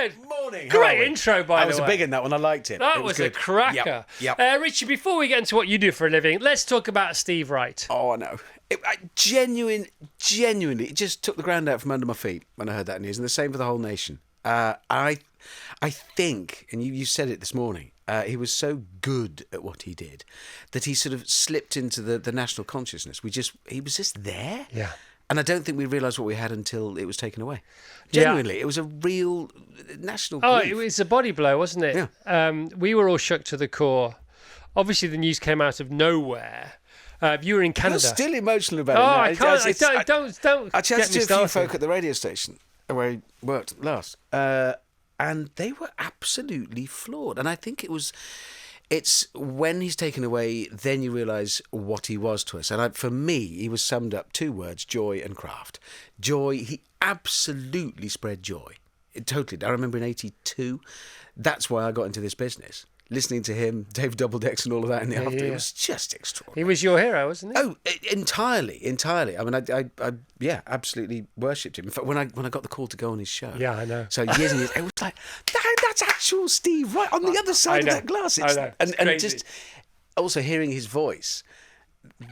Richard. Morning. Great intro, by the way. That was a big one, that one. I liked it. That It was good. a cracker. Yep. Richard, before we get into what you do for a living, let's talk about Steve Wright. Oh, no. Genuinely, it just took the ground out from under my feet when I heard that news, and the same for the whole nation. I think, and you said it this morning, he was so good at what he did that he sort of slipped into the national consciousness. He was just there. Yeah. And I don't think we realised what we had until it was taken away. Genuinely, it was a real national grief. Oh, it was a body blow, wasn't it? Yeah. We were all shook to the core. Obviously, the news came out of nowhere. You were in Canada. You're still emotional about Oh, I it. can't. Don't I chatted get to me a few started. folk at the radio station where he worked last, and they were absolutely floored. And I think it's when he's taken away, then you realise what he was to us. And for me, he was summed up 2 words: joy and craft. Joy, he absolutely spread joy. Totally. I remember in '82, that's why I got into this business. Listening to him, Dave Doubledecks and all of that in the afternoon, it was just extraordinary. He was your hero, wasn't he? Oh, entirely. I mean, I absolutely worshipped him. In fact, when I got the call to go on his show, Yeah, I know. So years and years, it was like that's actual Steve Wright on the other side of that glass. I know. It's And crazy. just also hearing his voice,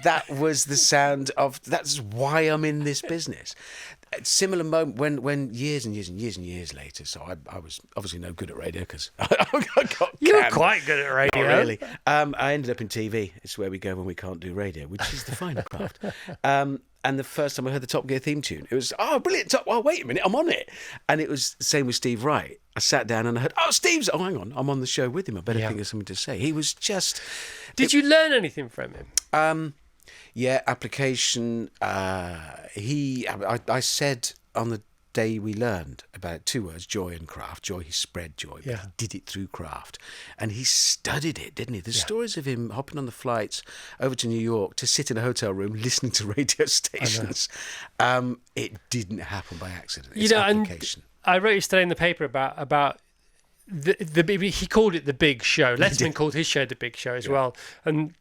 that was the sound of. That's why I'm in this business. A similar moment when years and years later. So I was obviously no good at radio because I got You were canned. quite good at radio. Not really. I ended up in TV. It's where we go when we can't do radio, which is the finer craft. And the first time I heard the Top Gear theme tune, it was, oh, brilliant. Oh, wait a minute, I'm on it. And it was the same with Steve Wright. I sat down and I heard, oh, hang on, I'm on the show with him. I better think of something to say. He was just... Did you learn anything from him? Yeah, application. I said on the day we learned about 2 words, joy and craft. Joy, he spread joy, but he did it through craft. And he studied it, didn't he? There's stories of him hopping on the flights over to New York to sit in a hotel room listening to radio stations. It didn't happen by accident. It's application. And I wrote yesterday in the paper about the he called it the Big Show. Letterman called his show the Big Show as well. And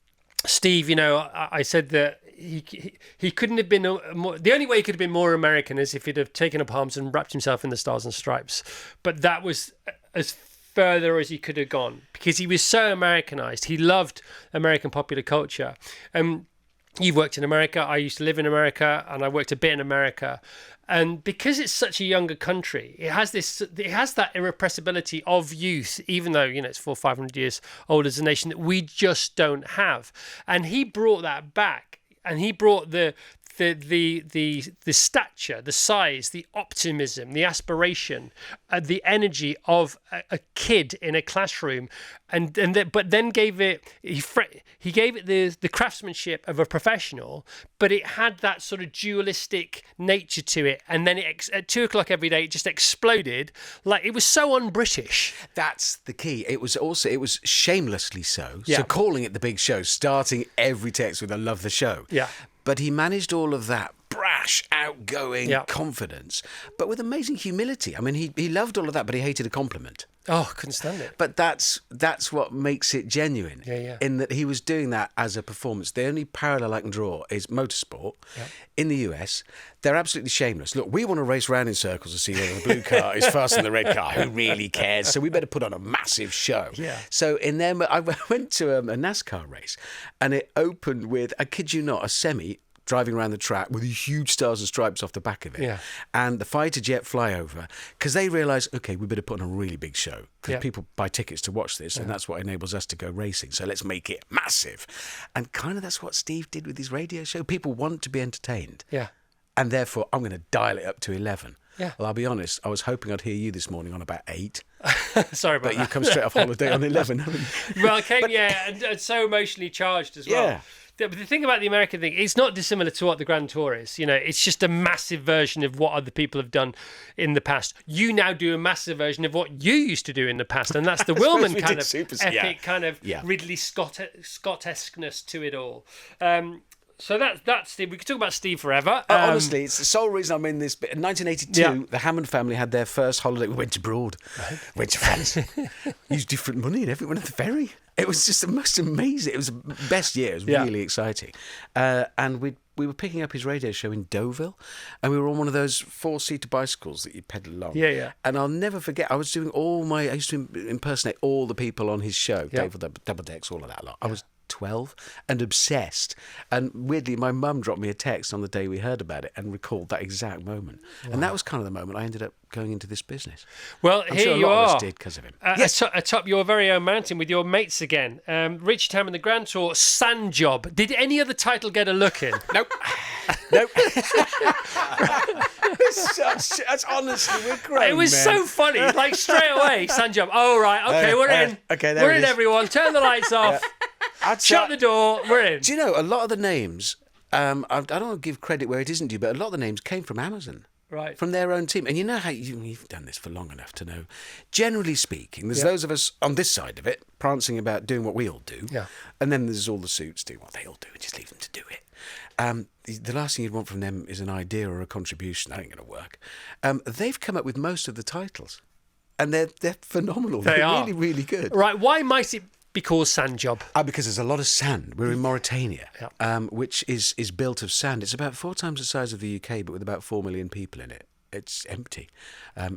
Steve, I said that he couldn't have been more. The only way he could have been more American is if he'd have taken up arms and wrapped himself in the Stars and Stripes. But that was as further as he could have gone because he was so Americanized. He loved American popular culture. You've worked in America. I used to live in America, and I worked a bit in America. And because it's such a younger country, it has that irrepressibility of youth, even though it's 400-500 years old as a nation, that we just don't have. And he brought that back, and he brought the stature, the size, the optimism, the aspiration, the energy of a kid in a classroom, but then gave it the craftsmanship of a professional, but it had that sort of dualistic nature to it, and then at 2:00 every day it just exploded. Like, it was so un-British. That's the key. It was shamelessly so. Yeah. So calling it the Big Show, starting every text with "I love the show." Yeah. But he managed all of that brash, outgoing confidence, but with amazing humility. I mean, he loved all of that, but he hated a compliment. Oh, couldn't stand it. But that's what makes it genuine. Yeah. In that he was doing that as a performance. The only parallel I can draw is motorsport. Yeah. In the US, they're absolutely shameless. Look, we want to race around in circles to see whether the blue car is faster than the red car. Who really cares? So we better put on a massive show. Yeah. So I went to a NASCAR race, and it opened with, I kid you not, a semi driving around the track with these huge stars and stripes off the back of it. Yeah. And the fighter jet flyover, because they realised, okay, we better put on a really big show because people buy tickets to watch this, and that's what enables us to go racing. So let's make it massive. And kind of that's what Steve did with his radio show. People want to be entertained. Yeah. And therefore, I'm going to dial it up to 11. Yeah. Well, I'll be honest, I was hoping I'd hear you this morning on about 8. Sorry about But that. you come straight off holiday on 11, haven't you? Well, I came, and so emotionally charged as well. Yeah. The thing about the American thing, it's not dissimilar to what the Grand Tour is. It's just a massive version of what other people have done in the past. You now do a massive version of what you used to do in the past, and that's the Willman kind of epic, kind of Ridley Scott-esqueness to it all. So that's Steve. We could talk about Steve forever. Honestly, it's the sole reason I'm in this bit. In 1982, the Hammond family had their first holiday. We went abroad, went to France, used different money and everything. Went on the ferry. It was just the most amazing. It was the best year. It was really exciting. And we were picking up his radio show in Deauville, and we were on one of those 4-seater bicycles that you pedal along. Yeah. And I'll never forget, I was doing I used to impersonate all the people on his show, Double Decks, all of that lot. I was 12 and obsessed. And weirdly, my mum dropped me a text on the day we heard about it and recalled that exact moment. Wow. And that was kind of the moment I ended up going into this business. Well, I'm here sure a you lot are. of us did because of him. Atop your very own mountain with your mates again. Richard Hammond, the Grand Tour, Sand Job. Did any other title get a look in? Nope. That's honestly, we're great. It was so funny. Like straight away, Sand Job. Oh, right. Okay, we're in. Okay, there we're it in, is. everyone. Turn the lights off. Shut the door. We're in. Do you know, a lot of the names, I don't want to give credit where it isn't due, but a lot of the names came from Amazon. Right. From their own team. And you know how you've done this for long enough to know, generally speaking, there's those of us on this side of it prancing about doing what we all do. Yeah. And then there's all the suits doing what they all do and just leave them to do it. The last thing you'd want from them is an idea or a contribution. That ain't going to work. They've come up with most of the titles. And they're phenomenal. They're really, really good. Right. Why might it be called Sand Job? Because there's a lot of sand. We're in Mauritania, which is built of sand. It's about 4 times the size of the UK, but with about 4 million people in it. It's empty.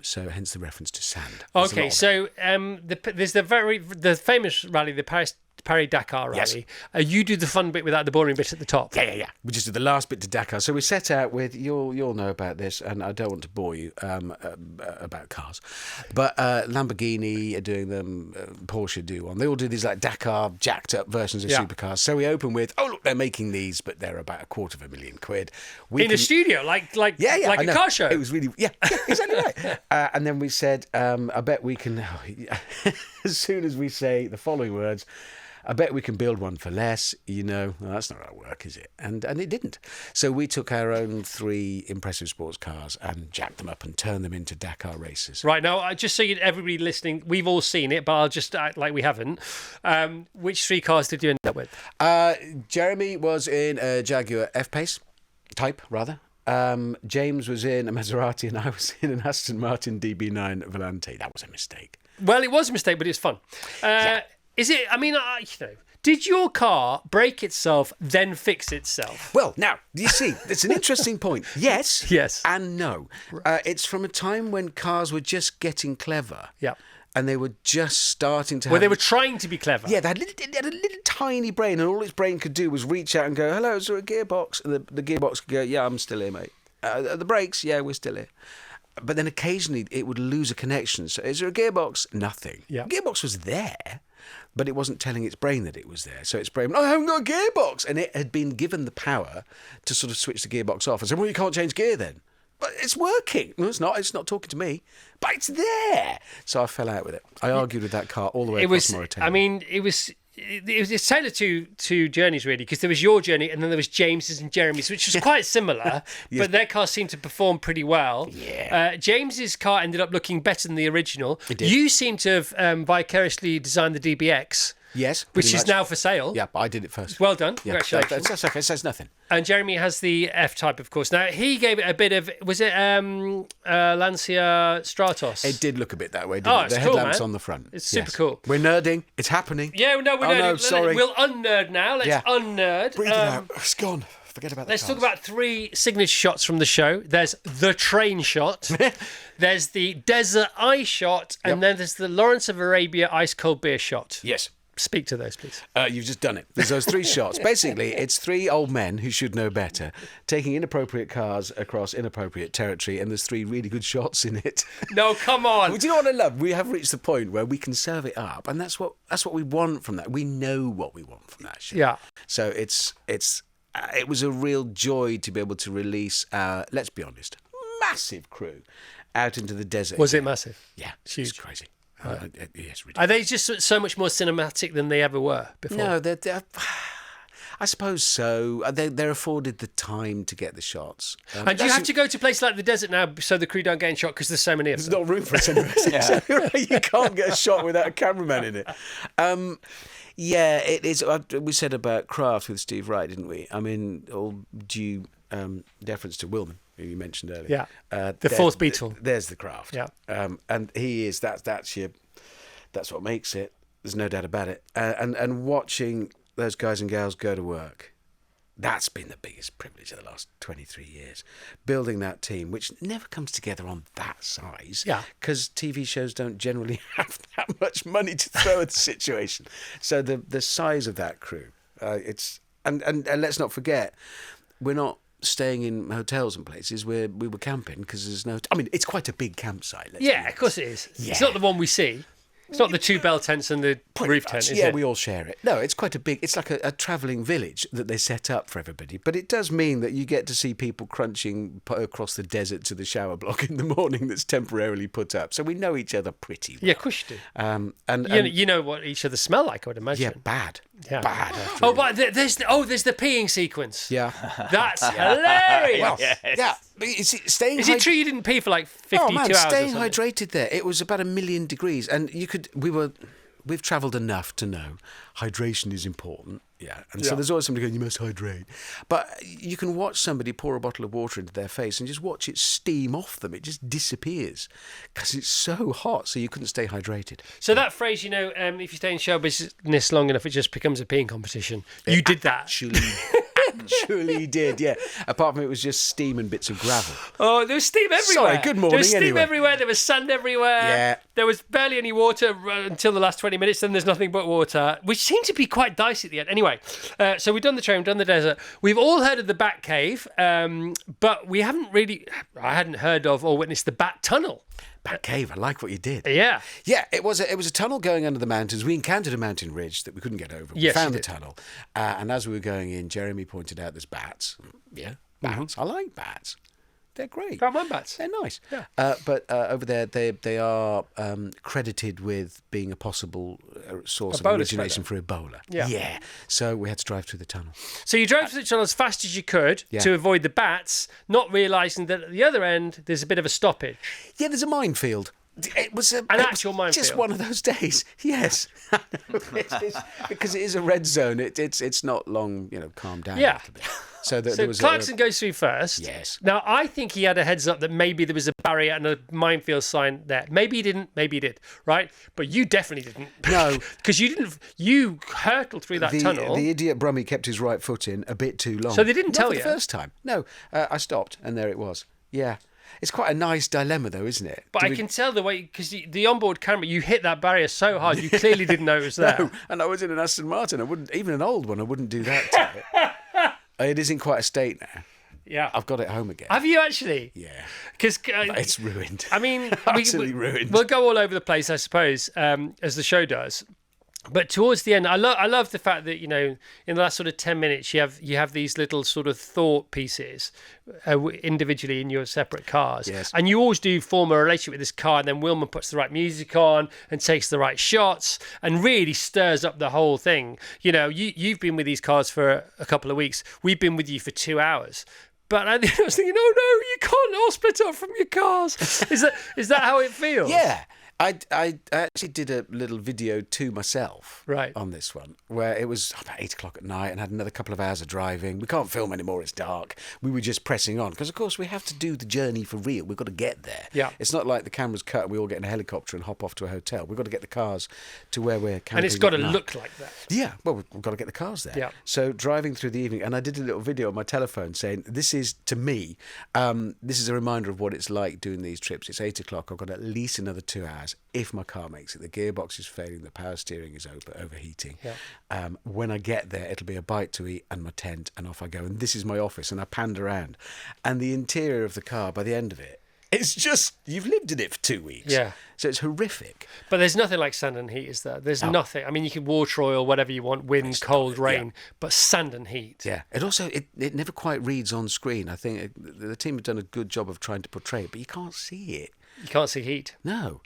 So hence the reference to sand. Okay, so there's the famous rally, the Paris-Dakar rally. Yes. You do the fun bit without the boring bit at the top. Yeah. We just did the last bit to Dakar. So we set out with, you'll know about this, and I don't want to bore you about cars, but Lamborghini are doing them, Porsche do one. They all do these like Dakar jacked up versions of supercars. So we open with, look, they're making these, but they're about £250,000. A studio, like a car show. It was really, exactly right. And then we said, I bet we can, as soon as we say the following words, I bet we can build one for less, well, that's not how it works, is it? And it didn't. So we took our own 3 impressive sports cars and jacked them up and turned them into Dakar races. Right, now, just so everybody listening, we've all seen it, but I'll just act like we haven't. Which 3 cars did you end up with? Jeremy was in a Jaguar F-Pace type, rather. James was in a Maserati and I was in an Aston Martin DB9 Volante. That was a mistake. Well, it was a mistake, but it's fun. Is it? I mean, did your car break itself, then fix itself? Well, now, you see, it's an interesting point. Yes. And no. It's from a time when cars were just getting clever. Yeah. And they were just starting to they were trying to be clever. Yeah, they had a little tiny brain, and all its brain could do was reach out and go, hello, is there a gearbox? And the gearbox could go, yeah, I'm still here, mate. The brakes, yeah, we're still here. But then occasionally it would lose a connection. So is there a gearbox? Nothing. Yeah. The gearbox was there, but it wasn't telling its brain that it was there. So its brain, I haven't got a gearbox. And it had been given the power to sort of switch the gearbox off and say, well, you can't change gear then. But it's working. No, it's not. It's not talking to me. But it's there. So I fell out with it. I argued with that car all the way across Mauritania. I mean, it's tailored to journeys, really, because there was your journey and then there was James's and Jeremy's, which was quite similar, but their cars seemed to perform pretty well. Yeah. James's car ended up looking better than the original. It did. You seem to have vicariously designed the DBX. Yes. Which is now for sale. Yeah, but I did it first. Well done. Yeah. Congratulations. That's okay. It says nothing. And Jeremy has the F-Type, of course. Now, he gave it a bit of... Was it Lancia Stratos? It did look a bit that way, didn't it? The headlamps on the front. It's super cool. We're nerding. It's happening. Yeah, no, we're nerding. No, sorry. We'll unnerd now. Let's unnerd. Breathe it out. It's gone. Forget about that. Let's talk about 3 signature shots from the show. There's the train shot. There's the desert eye shot. And then there's the Lawrence of Arabia ice cold beer shot. Yes. Speak to those, please. You've just done it. There's those 3 shots. Basically, it's 3 old men who should know better taking inappropriate cars across inappropriate territory, and there's 3 really good shots in it. No, come on. Well, do you know what I love? We have reached the point where we can serve it up, and that's what we want from that. We know what we want from that show. Yeah. So it was a real joy to be able to release our, let's be honest, massive crew out into the desert. Was it massive? Yeah, it's crazy. Yes, are they just so much more cinematic than they ever were before? No, they're I suppose so. They're afforded the time to get the shots. And do you have to go to places like the desert now so the crew don't get in shot because there's so many of them? There's not room for us anyway. So you can't get a shot without a cameraman in it. Yeah, it is. We said about craft with Steve Wright, didn't we? I mean, all due deference to Wilman, who you mentioned earlier. Yeah, the there's- fourth Beatle. There's the craft. Yeah. And he is. That's what makes it. There's no doubt about it. And watching those guys and gals go to work, that's been the biggest privilege of the last 23 years. Building that team, which never comes together on that size. Yeah. Because TV shows don't generally have that much money to throw at the situation. So the size of that crew, it's and let's not forget, we're not staying in hotels and places where we were camping because there's no. I mean, it's quite a big campsite. Let's be Yeah, honest. of course it is. Yeah. It's not the one we see. It's not the two bell tents and the roof tent, is Yeah, it? we all share it. No, it's quite a big. It's like a travelling village that they set up for everybody. But it does mean that you get to see people crunching across the desert to the shower block in the morning that's temporarily put up. So we know each other pretty well. Yeah, of course you do. And You know what each other smell like, I would imagine. yeah, bad. Yeah. Bad. after Oh, all. but there's the peeing sequence. Yeah. That's hilarious. Well, yeah. But staying Is it true you didn't pee for like 52 Oh man, hours? staying or something? hydrated there. It was about 1,000,000 degrees, and we've travelled enough to know hydration is important. Yeah, and so Yeah. there's always somebody going, "You must hydrate," but you can watch somebody pour a bottle of water into their face and just watch it steam off them. It just disappears because it's so hot, so you couldn't stay hydrated. So that phrase, if you stay in show business long enough, it just becomes a peeing competition. You did that. Actually did, yeah. Apart from it was just steam and bits of gravel. Oh, there was steam everywhere. Sorry, good morning, There was steam anyway. everywhere. There was sand everywhere. Yeah. There was barely any water until the last 20 minutes. Then there's nothing but water, which seemed to be quite dicey at the end. Anyway, so we've done the train, we've done the desert. We've all heard of the Bat Cave, but we haven't really, I hadn't heard of or witnessed the Bat Tunnel. Bat Cave, I like what you did. Yeah. Yeah, it was a tunnel going under the mountains. We encountered a mountain ridge that we couldn't get over. We Yes, found you the did. tunnel. And as we were going in, Jeremy pointed out there's bats. Yeah, bats. I like bats. They're great. Can't mind bats. They're nice. Yeah. But over there, they are credited with being a possible source of Ebola origination for Ebola. Yeah. Yeah. So we had to drive through the tunnel. So you drove through the tunnel as fast as you could Yeah. to avoid the bats, not realising that at the other end there's a bit of a stoppage. Yeah, there's a minefield. It was An it was actual minefield. Just one of those days. Yes, it's because it is a red zone. It's not long. Calm down. Yeah. A little bit. So there So was Clarkson goes through first. Yes. Now, I think he had a heads up that maybe there was a barrier and a minefield sign there. Maybe he didn't, maybe he did, right? But you definitely didn't. No. Because you hurtled through that tunnel. The idiot Brummie kept his right foot in a bit too long. So they didn't Not tell for you? the first time. No, I stopped and there it was. Yeah, it's quite a nice dilemma though, isn't it? But I can tell the way, because the onboard camera, you hit that barrier so hard, you clearly didn't know it was there. No, and I was in an Aston Martin. I wouldn't, even an old one, I wouldn't do that to it. It is in quite a state now. Yeah. I've got it home again. Have you actually? Yeah. Because It's ruined. I mean, Absolutely ruined. We'll go all over the place, I suppose, as the show does. But towards the end, I love the fact that in the last sort of 10 minutes you have these little sort of thought pieces individually in your separate cars, Yes. and you always do form a relationship with this car. And then Wilman puts the right music on and takes the right shots and really stirs up the whole thing. You've been with these cars for a couple of weeks. We've been with you for 2 hours. But I was thinking, oh no, you can't all split up from your cars. Is that how it feels? Yeah. I actually did a little video to myself Right. on this one where it was about 8 o'clock at night and had another couple of hours of driving. We can't film anymore, it's dark. We were just pressing on because, of course, we have to do the journey for real. We've got to get there. Yeah. It's not like the camera's cut and we all get in a helicopter and hop off to a hotel. We've got to get the cars to where we're camping. And it's got to at night. look like that. Yeah, well, we've got to get the cars there. Yeah. So driving through the evening, and I did a little video on my telephone saying, this is, to me, this is a reminder of what it's like doing these trips. It's 8 o'clock. I've got at least another 2 hours. If my car makes it, the gearbox is failing, the power steering is overheating. Yeah. When I get there, it'll be a bite to eat and my tent, and off I go. And this is my office, and I panned around. And the interior of the car, by the end of it, it's just, you've lived in it for 2 weeks. Yeah. So it's horrific. But there's nothing like sand and heat, is there? There's nothing. I mean, you can water oil, whatever you want, wind, cold, rain, but sand and heat. Yeah, it also it never quite reads on screen. I think the team have done a good job of trying to portray it, but you can't see it. You can't see heat. No,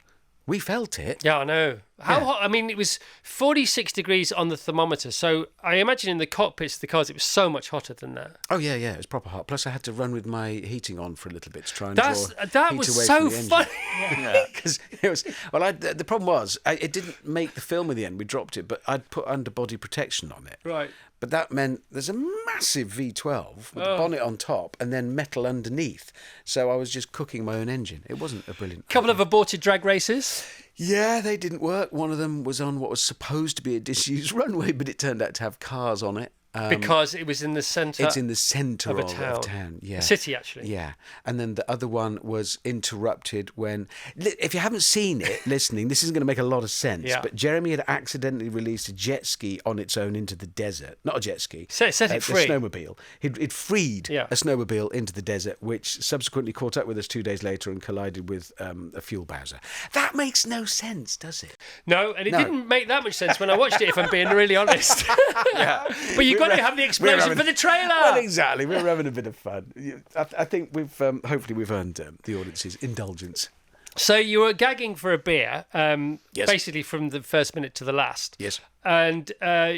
We felt it. Yeah, I know. How Yeah. hot? I mean, it was 46 degrees on the thermometer. So I imagine in the cockpits of the cars, it was so much hotter than that. Oh yeah, it was proper hot. Plus, I had to run with my heating on for a little bit to try and That draw was heat away so from the engine. funny. Because it was the problem was it didn't make the film in the end. We dropped it, but I'd put underbody protection on it. Right. But that meant there's a massive V12 with the bonnet on top and then metal underneath. So I was just cooking my own engine. It wasn't a brilliant. Couple of aborted drag races. Yeah, they didn't work. One of them was on what was supposed to be a disused runway, but it turned out to have cars on it. Because it was in the centre. It's in the centre of a of town. Yeah. A city, actually. Yeah. And then the other one was interrupted when... If you haven't seen it, listening, this isn't going to make a lot of sense, Yeah. but Jeremy had accidentally released a jet ski on its own into the desert. Not a jet ski. Set it free. A snowmobile. He'd freed Yeah. a snowmobile into the desert, which subsequently caught up with us 2 days later and collided with a fuel bowser. That makes no sense, does it? No, and it didn't make that much sense when I watched it, if I'm being really honest. Yeah. But you've got to have the explosion for the trailer. Well, exactly. We're having a bit of fun. I think we've hopefully we've earned the audience's indulgence. So you were gagging for a beer, Yes. basically from the first minute to the last. Yes. And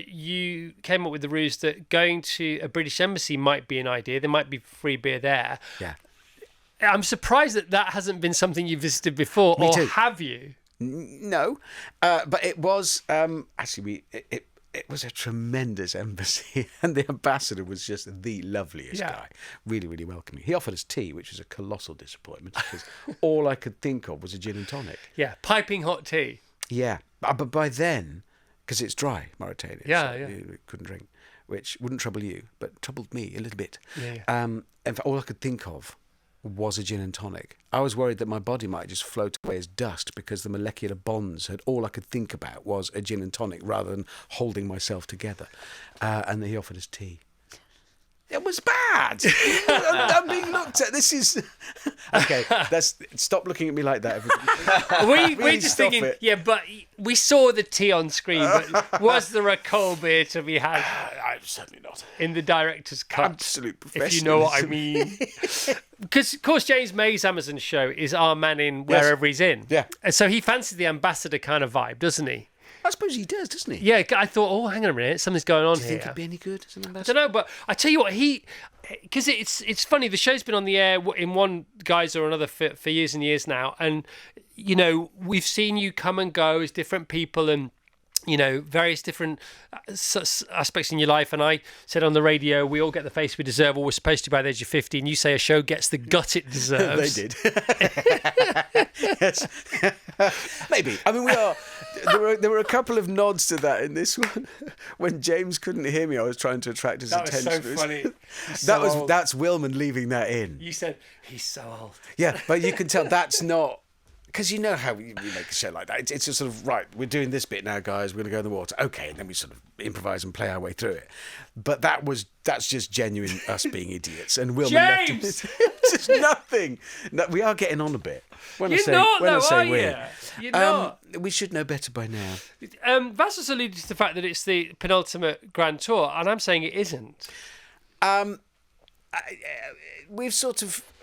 you came up with the ruse that going to a British embassy might be an idea. There might be free beer there. Yeah. I'm surprised that hasn't been something you visited before, Me or too. have you? No, but it was actually it was a tremendous embassy, and the ambassador was just the loveliest guy. Really, really welcoming. He offered us tea, which was a colossal disappointment because all I could think of was a gin and tonic. Yeah, piping hot tea. Yeah, but by then, because it's dry, Mauritania, Yeah, so yeah. you couldn't drink, which wouldn't trouble you, but troubled me a little bit. Yeah. In fact, all I could think of was a gin and tonic. I was worried that my body might just float away as dust because the molecular bonds had all I could think about was a gin and tonic rather than holding myself together. And he offered us tea. It was bad. I'm being looked at. This is okay. Stop looking at me like that. Everybody. We're just stop thinking, it. yeah, but we saw the tea on screen. But was there a cold beer to be had I'm certainly not. in the director's cut? Absolute If you know what I professionalism. mean. Because, of course, James May's Amazon show is our man in wherever he's in. Yeah. And so he fancies the ambassador kind of vibe, doesn't he? I suppose he does, doesn't he? Yeah, I thought, oh, hang on a minute, something's going on Do you here. think he'd be any good as an I ambassador? don't know, but I tell you what, because it's funny, the show's been on the air in one guise or another for years and years now, and you know we've seen you come and go as different people and you know various different aspects in your life. And I said on the radio, we all get the face we deserve, or we're supposed to by the age of 50. And you say a show gets the gut it deserves. They did. Yes. Maybe. I mean, we are. There were a couple of nods to that in this one. When James couldn't hear me, I was trying to attract his That was attention. so funny. He's so old. That's Wilman leaving that in. You said he's so old. Yeah, but you can tell that's not. Because you know how we make a show like that. It's just sort of, right, we're doing this bit now, guys. We're going to go in the water. Okay, and then we sort of improvise and play our way through it. But that's just genuine us being idiots. And Wilman left James! It's nothing. No, we are getting on a bit. When I You're say, not, when I though, say are we. you? You're not. We should know better by now. Vassos alluded to the fact that it's the penultimate Grand Tour, and I'm saying it isn't.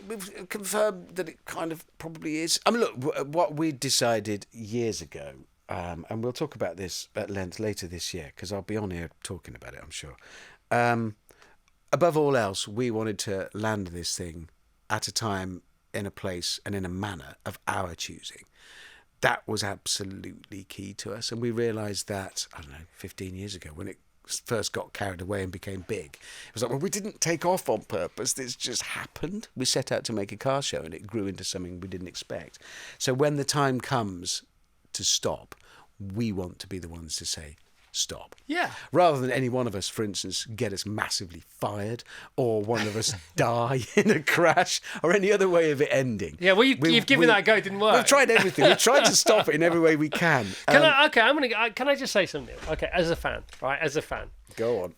We've confirmed that it kind of probably is. I mean, look, what we decided years ago, and we'll talk about this at length later this year, because I'll be on here talking about it, I'm sure. Above all else, we wanted to land this thing at a time, in a place, and in a manner of our choosing. That was absolutely key to us, and we realised that, 15 years ago, when it first got carried away and became big. It was like, well, we didn't take off on purpose. This just happened. We set out to make a car show and it grew into something we didn't expect. So when the time comes to stop, we want to be the ones to say, stop. Yeah. Rather than any one of us, for instance, get us massively fired or one of us die in a crash or any other way of it ending. Yeah, well, you've given that a go. It didn't work. We've tried everything. We've tried to stop it in every way we can. Can I just say something? Okay, as a fan, right? As a fan. Go on.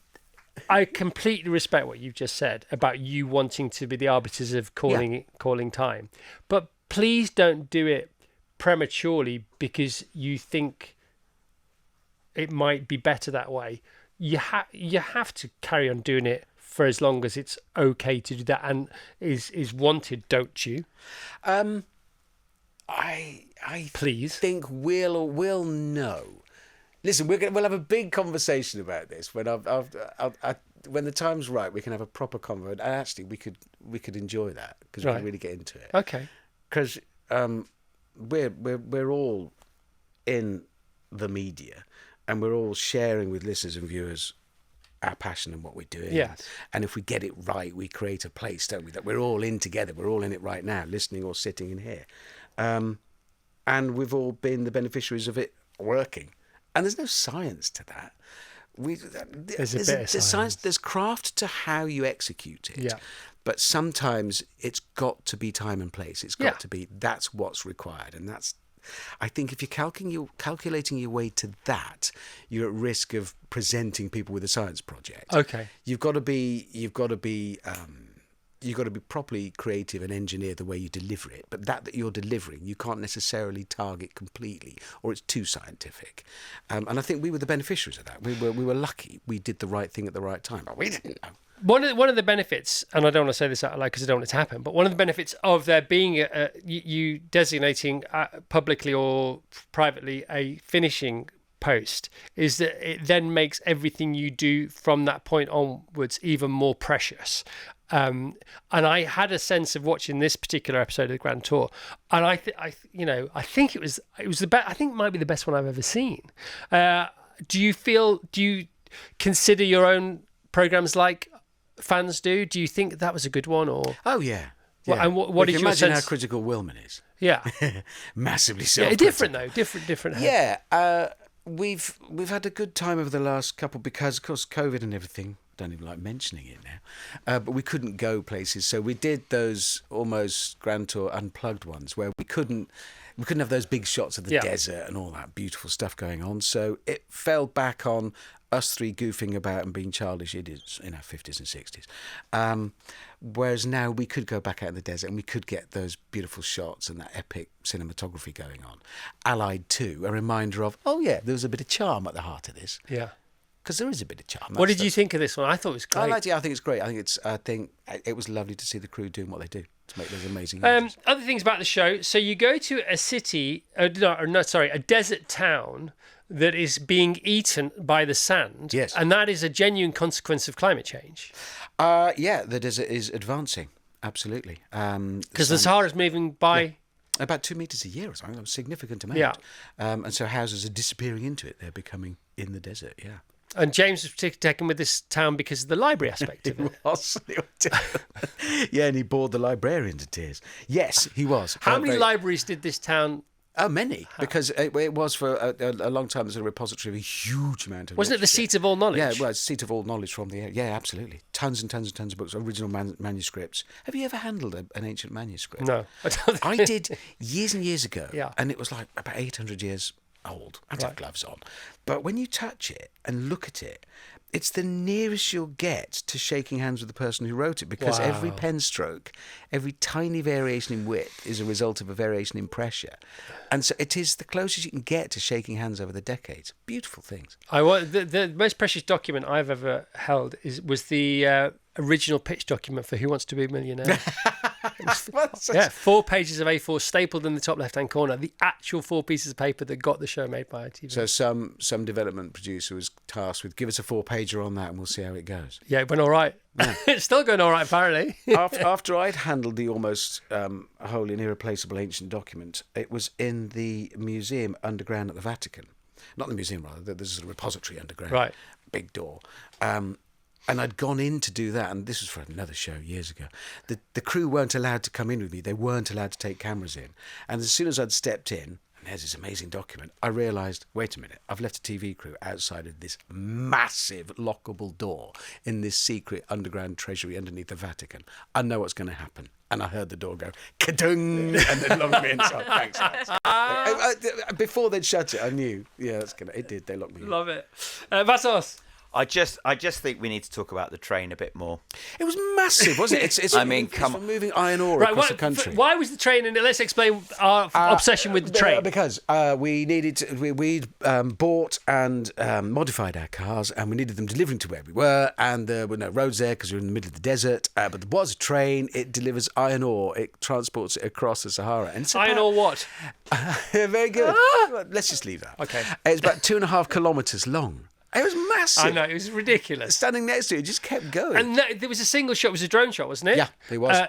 I completely respect what you've just said about you wanting to be the arbiters of calling time. But please don't do it prematurely because you think it might be better that way. You have to carry on doing it for as long as it's okay to do that and is wanted, don't you? I Please. think we'll know. Listen, we'll have a big conversation about this when when the time's right. We can have a proper convo, and actually we could enjoy that because we can really get into it. Okay. Because we're all in the media, and we're all sharing with listeners and viewers our passion and what we're doing. Yes. And if we get it right, we create a place, don't we? That we're all in together. We're all in it right now, listening or sitting in here. And we've all been the beneficiaries of it working. And there's no science to that. There's a bit of science. There's craft to how you execute it. Yeah. But sometimes it's got to be time and place. It's got to be, that's what's required. And that's, I think if you're calculating your way to that, you're at risk of presenting people with a science project. Okay. You've got to be properly creative and engineer the way you deliver it. But that you're delivering, you can't necessarily target completely, or it's too scientific. And I think we were the beneficiaries of that. We were lucky. We did the right thing at the right time, but we didn't know. One of the benefits, and I don't want to say this out loud because I don't want it to happen, but one of the benefits of there being you designating publicly or privately a finishing post is that it then makes everything you do from that point onwards even more precious. And I had a sense of watching this particular episode of the Grand Tour, and I think it was the best. I think it might be the best one I've ever seen. Do you consider your own programs like fans do? Do you think that was a good one, or? Oh yeah. Well, and what is your sense? Imagine how critical Willman is. Yeah. Massively Yeah, self-critical. different though. Different. Yeah. We've had a good time over the last couple because, of course, COVID and everything. Don't even like mentioning it now. But we couldn't go places, so we did those almost Grand Tour unplugged ones where we couldn't have those big shots of the desert and all that beautiful stuff going on. So it fell back on us three goofing about and being childish idiots in our 50s and 60s. Whereas now we could go back out in the desert and we could get those beautiful shots and that epic cinematography going on. Allied to a reminder of, oh yeah, there was a bit of charm at the heart of this. Yeah. Because there is a bit of charm. What did you think of this one? I thought it was great. I liked it. I think it's great. I think it was lovely to see the crew doing what they do to make those amazing images. Other things about the show. So you go to a city, a desert town that is being eaten by the sand. Yes. And that is a genuine consequence of climate change. Yeah, the desert is advancing. Absolutely. Because the Sahara's moving by... Yeah. About 2 meters a year or something, a significant amount. Yeah. And so houses are disappearing into it. They're becoming in the desert, yeah. And James was particularly taken with this town because of the library aspect of it. Yeah, and he bored the librarian to tears. Yes, he was. How many libraries did this town? Oh, many, because it was for a long time as a repository of a huge amount of Wasn't it the seat of all knowledge? Yeah, it was seat of all knowledge from the area. Yeah, absolutely. Tons and tons and tons of books, original manuscripts. Have you ever handled an ancient manuscript? No. I did years and years ago, and it was like about 800 years old. I had gloves on. But when you touch it and look at it, it's the nearest you'll get to shaking hands with the person who wrote it, because every pen stroke, every tiny variation in width is a result of a variation in pressure. And so it is the closest you can get to shaking hands over the decades. Beautiful things. The most precious document I've ever held was the original pitch document for Who Wants to Be a Millionaire. 4 pages of A4 stapled in the top left-hand corner. The actual 4 pieces of paper that got the show made by ITV. So some development producer was tasked with, give us a 4-pager on that and we'll see how it goes. Yeah, it went all right. Yeah. It's still going all right, apparently. After I'd handled the almost wholly and irreplaceable ancient document, it was in the museum underground at the Vatican. Not the museum, rather. There's a repository underground. Right. Big door. And I'd gone in to do that, and this was for another show years ago. The crew weren't allowed to come in with me. They weren't allowed to take cameras in. And as soon as I'd stepped in, and there's this amazing document, I realised, wait a minute, I've left a TV crew outside of this massive lockable door in this secret underground treasury underneath the Vatican. I know what's going to happen. And I heard the door go, ka-dung, and then locked me inside. Thanks, guys. Before they'd shut it, I knew, it did. They locked me in. Love it. Vassos. I just think we need to talk about the train a bit more. It was massive, wasn't it? It's for moving iron ore across the country. Why was the train in it? Let's explain our obsession with the train. Because we we'd bought and modified our cars, and we needed them delivering to where we were, and there were no roads there because we were in the middle of the desert. But there was a train. It delivers iron ore. It transports it across the Sahara. And iron ore what? Very good. Let's just leave that. Okay. It's about 2.5 kilometres long. It was massive. I know, it was ridiculous. Standing next to it just kept going. And there was a single shot, it was a drone shot, wasn't it? Yeah, it was.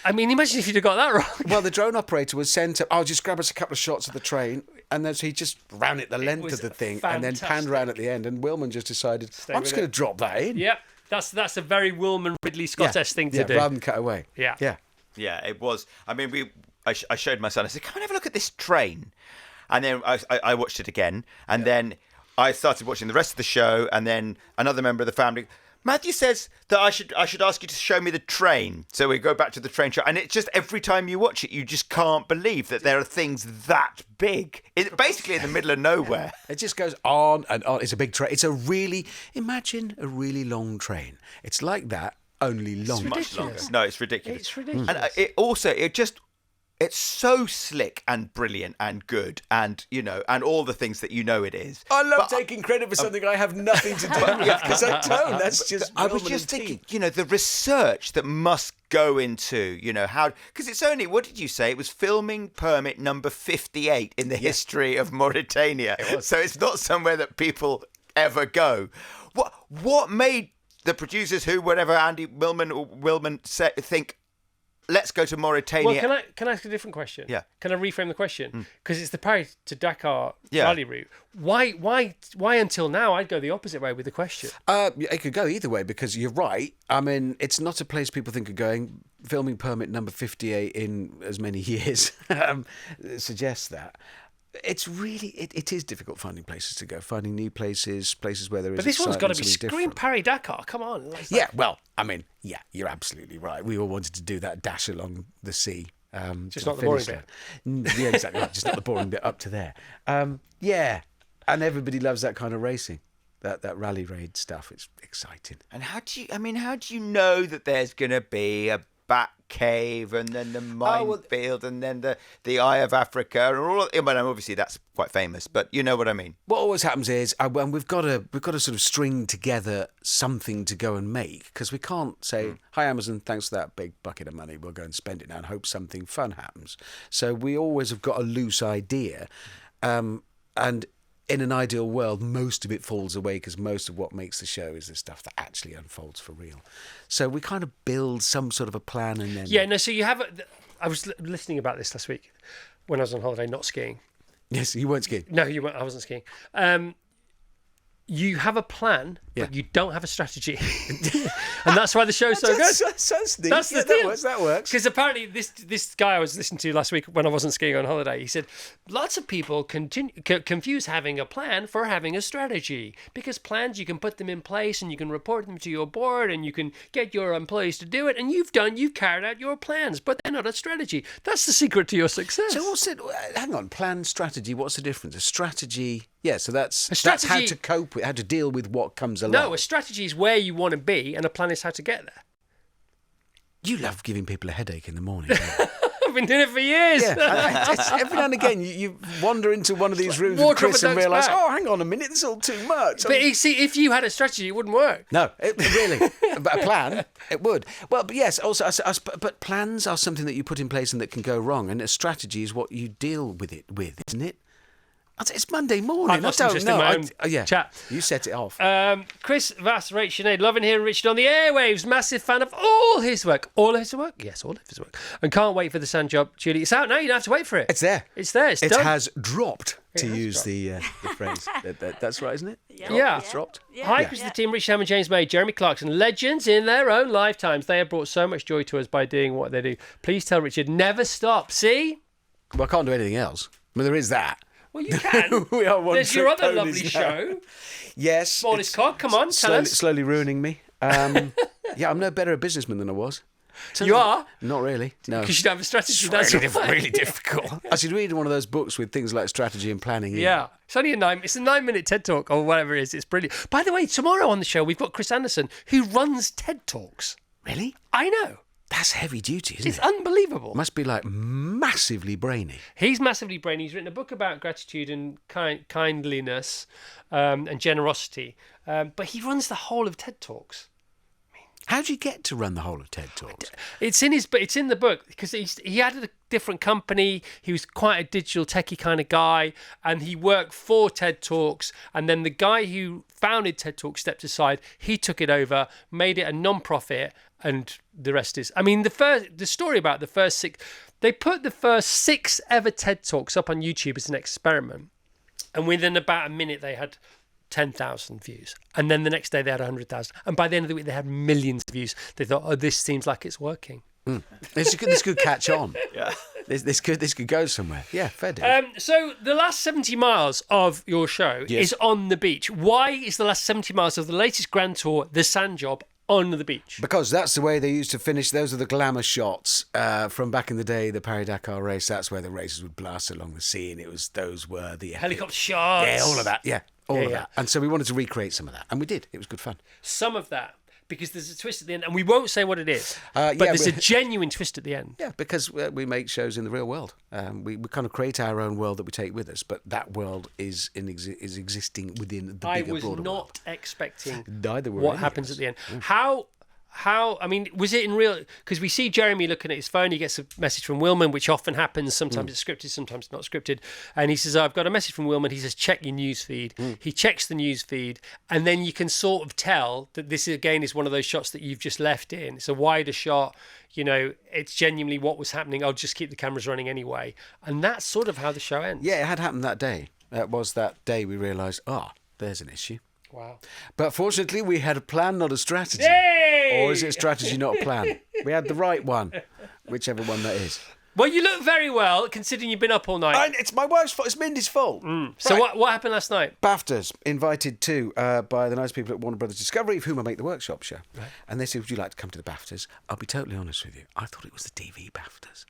I mean, imagine if you'd have got that wrong. Well, the drone operator was sent up, "I'll just grab us a couple of shots of the train," and then so he just ran it the length of the thing and then panned around at the end, and Willman just decided, I'm just going to drop that in. Yeah, that's a very Willman Ridley Scott-esque thing to do. Rather than cut away. Yeah. Yeah, it was. I mean, I showed my son, I said, come and have a look at this train. And then I watched it again, and then I started watching the rest of the show, and then another member of the family, Matthew says that I should ask you to show me the train. So we go back to the train show, and it's just every time you watch it, you just can't believe that there are things that big. It's basically in the middle of nowhere. It just goes on and on. It's a big train. Imagine a really long train. It's like that, only longer. Much longer. No, it's ridiculous. It's ridiculous. And it's so slick and brilliant and good, and and all the things that it is. I love taking credit for something I have nothing to do with, because I don't. That's just. I was just thinking, the research that must go into, how, because it's only, what did you say? It was filming permit number 58 in the history of Mauritania. So it's not somewhere that people ever go. What made the producers, whatever Andy Willman said, think, let's go to Mauritania? Well, can I ask a different question? Yeah. Can I reframe the question? Because it's the Paris to Dakar rally route. Why until now I'd go the opposite way with the question? It could go either way, because you're right. I mean, it's not a place people think of going. Filming permit number 58 in as many years suggests that. It's really, it is difficult finding places to go, finding new places where there is. But this one's got to be something scream different. Paris Dakar. Come on. You're absolutely right. We all wanted to do that dash along the sea. Just not the boring bit. Yeah, exactly right. Just not the boring bit up to there. And everybody loves that kind of racing. That rally raid stuff. It's exciting. And how do you know that there's going to be a Bat Cave and then the minefield and then the Eye of Africa and all of, obviously that's quite famous, but you know what I mean. What always happens is when we've got to sort of string together something to go and make, because we can't say, hi Amazon, thanks for that big bucket of money, we'll go and spend it now and hope something fun happens. So we always have got a loose idea, and in an ideal world, most of it falls away because most of what makes the show is the stuff that actually unfolds for real. So we kind of build some sort of a plan and then... Yeah, no, so you have... I was listening about this last week when I was on holiday, not skiing. Yes, you weren't skiing. No, you weren't. I wasn't skiing. You have a plan, but you don't have a strategy. And that's why the show's so good. That's the deal. That works. Because apparently this guy I was listening to last week when I wasn't skiing on holiday, he said, lots of people confuse having a plan for having a strategy. Because plans, you can put them in place and you can report them to your board and you can get your employees to do it. And you've carried out your plans, but they're not a strategy. That's the secret to your success. So what's it? Hang on, plan, strategy, what's the difference? A strategy... Yeah, so that's how to cope with, how to deal with what comes along. No, a strategy is where you want to be, and a plan is how to get there. You love giving people a headache in the morning. I've been doing it for years. Yeah, every now and again, you wander into one of these rooms with Chris and realise, hang on a minute, this is all too much. But you see, if you had a strategy, it wouldn't work. No, really. But a plan, it would. Well, but yes, also, but plans are something that you put in place and that can go wrong, and a strategy is what you deal with it with, isn't it? It's Monday morning. I've lost interest in my own chat. You set it off. Chris, Vass, Rach, Sinead, loving hearing Richard on the airwaves. Massive fan of all his work. All of his work? Yes, all of his work. And can't wait for the sand job. Julie, it's out now. You don't have to wait for it. It's there. It's there. It's it done. has dropped, to use the phrase. That's right, isn't it? Yeah. It's dropped. Yeah. Hi, Chris, the team, Richard Hammond, James May, Jeremy Clarkson, legends in their own lifetimes. They have brought so much joy to us by doing what they do. Please tell Richard, never stop. See? Well, I can't do anything else. I mean, there is that. Well, you can. We are one There's your other ponies lovely now. Show. Yes. Smallest Cog, come on, tell us. Slowly ruining me. I'm no better a businessman than I was. You are? Not really. No. Because you don't have a strategy. It's That's really, why. really difficult. I should read one of those books with things like strategy and planning. in. Yeah. It's only it's a 9-minute TED Talk or whatever it is. It's brilliant. By the way, tomorrow on the show, we've got Chris Anderson, who runs TED Talks. Really? I know. That's heavy duty, isn't It's it? unbelievable. Must be like massively brainy. He's massively brainy. He's written a book about gratitude and kindliness and generosity. But he runs the whole of TED Talks. How do you get to run the whole of TED Talks? It's in the book because he had a different company. He was quite a digital techie kind of guy, and he worked for TED Talks. And then the guy who founded TED Talks stepped aside. He took it over, made it a non-profit, and the rest is. I mean, the story about the first 6. They put the first 6 ever TED Talks up on YouTube as an experiment, and within about a minute they had 10,000 views, and then the next day they had 100,000, and by the end of the week they had millions of views. They thought, oh, this seems like it's working. This could catch on. Yeah. This could go somewhere. Yeah, fair dude. So the last 70 miles of your show is on the beach. Why is the last 70 miles of the latest Grand Tour, the Sand Job, on the beach? Because that's the way they used to finish. Those are the glamour shots from back in the day, the Paris-Dakar race. That's where the races would blast along the sea, and those were the epic. Helicopter shots. Yeah, all of that. Yeah, all of that. And so we wanted to recreate some of that, and we did. It was good fun. Some of that, because there's a twist at the end, and we won't say what it is, but yeah, there's a genuine twist at the end. Yeah, because we make shows in the real world. We kind of create our own world that we take with us, but that world is existing within the bigger, broader world. I was not expecting Neither were what any happens of us. at the end. How, I mean, was it in real? Because we see Jeremy looking at his phone, he gets a message from Wilman, which often happens. Sometimes it's scripted, sometimes not scripted. And he says, I've got a message from Wilman. He says, check your news feed. He checks the news feed, and then you can sort of tell that this, again, is one of those shots that you've just left in. It's a wider shot. You know, it's genuinely what was happening. I'll just keep the cameras running anyway. And that's sort of how the show ends. Yeah, it had happened that day. That was that day we realised, there's an issue. Wow. But fortunately, we had a plan, not a strategy. Yay! Or is it a strategy, not a plan? We had the right one, whichever one that is. Well, you look very well, considering you've been up all night. It's my wife's fault. It's Mindy's fault. So Right. what happened last night? BAFTAs, invited to by the nice people at Warner Brothers Discovery, of whom I make the workshop show. Right. And they said, would you like to come to the BAFTAs? I'll be totally honest with you. I thought it was the TV BAFTAs.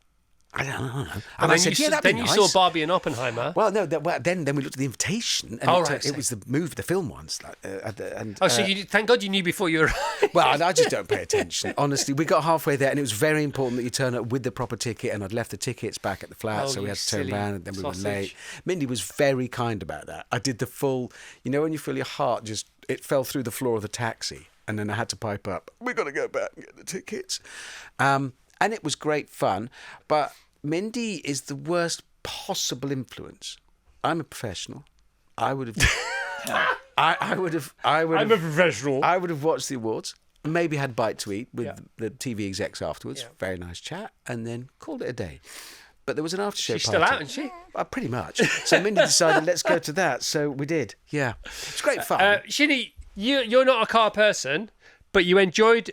I don't know. And I said, that'd be nice. You saw Barbie and Oppenheimer. Well, no. Then we looked at the invitation, and it was the film ones. So thank God you knew before you arrived. Well, I just don't pay attention. Honestly, we got halfway there, and it was very important that you turn up with the proper ticket. And I'd left the tickets back at the flat, so we had to turn around, and then we were late. Mindy was very kind about that. I did the full, when you feel your heart it fell through the floor of the taxi, and then I had to pipe up. We've got to go back and get the tickets. And it was great fun, but Mindy is the worst possible influence. I'm a professional. I would have. I'm a professional. I would have watched the awards, maybe had a bite to eat with the TV execs afterwards. Yeah. Very nice chat, and then called it a day. But there was an after show party. She's still out, isn't she? Pretty much. So Mindy decided, let's go to that. So we did. Yeah, it's great fun. Shinny, you're not a car person, but you enjoyed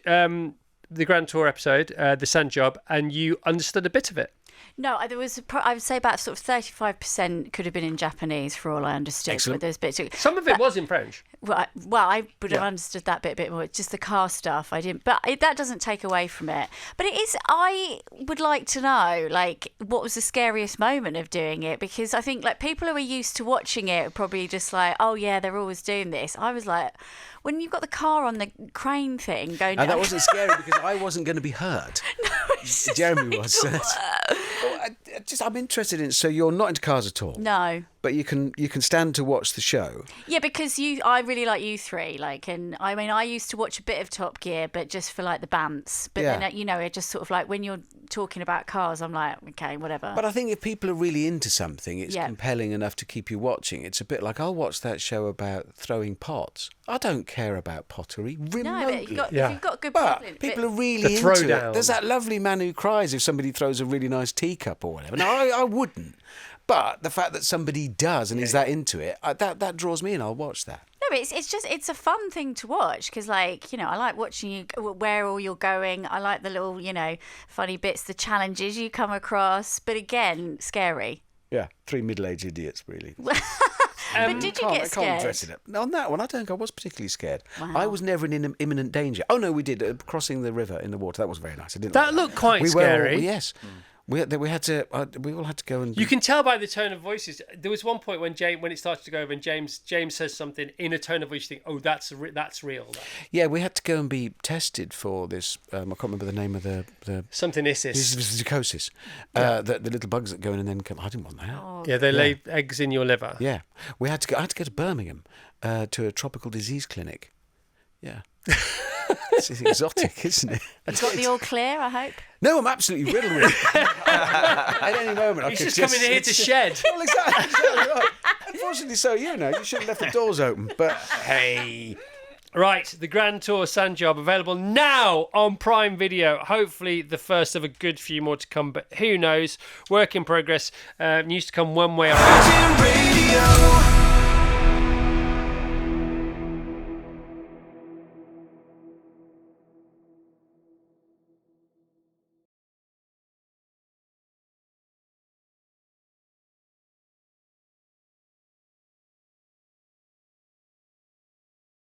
the Grand Tour episode, the Sand Job, and you understood a bit of it. No, there was. I would say about sort of 35% could have been in Japanese, for all I understood. Excellent. But there's bits. Some of it was in French. Well, I would have understood that bit a bit more. Just the car stuff, I didn't. But that doesn't take away from it. But it is. I would like to know, what was the scariest moment of doing it? Because I think, people who are used to watching it are probably just like, oh yeah, they're always doing this. I was like, when you've got the car on the crane thing going. And that wasn't scary because I wasn't going to be hurt. No, it's just Jeremy was. I'm interested in. So you're not into cars at all? No. But you can stand to watch the show. Yeah, because I really like you three. And I mean, I used to watch a bit of Top Gear, but just for the bants. But then it just sort of when you're talking about cars, I'm like, okay, whatever. But I think if people are really into something, it's compelling enough to keep you watching. It's a bit like I'll watch that show about throwing pots. I don't care about pottery remotely. No, but if you've got good people are really into it. There's that lovely man who cries if somebody throws a really nice teacup or whatever. No, I wouldn't. But the fact that somebody does and is that into it, that draws me in. I'll watch that. No, it's a fun thing to watch because, I like watching you where all you're going. I like the little, funny bits, the challenges you come across. But again, scary. Yeah, 3 middle-aged idiots, really. But did you get I can't scared? dress it up. No, on that one, I don't think I was particularly scared. Wow. I was never in imminent danger. Oh no, we did crossing the river in the water. That was very nice. I didn't. That like looked quite we scary. Were, yes, we had to. We all had to go and. You can tell by the tone of voices. There was one point when it started to go over, and James says something in a tone of voice. You think, oh, that's real. Yeah, we had to go and be tested for this. I can't remember the name of the Something This is zoonosis. The little bugs that go in and then come. I didn't want that. Oh, Yeah, they lay eggs in your liver. Yeah, we had to go. I had to go to Birmingham to a tropical disease clinic. Yeah. It's exotic, isn't it? you got the all clear, I hope. No, I'm absolutely riddled with it. At any moment, I He's could just coming here to shed. Well, exactly right. Unfortunately, so you should have left the doors open. But hey, Right, the Grand Tour Sand Job available now on Prime Video. Hopefully the first of a good few more to come, but who knows? Work in progress. News to come one way or another. Radio.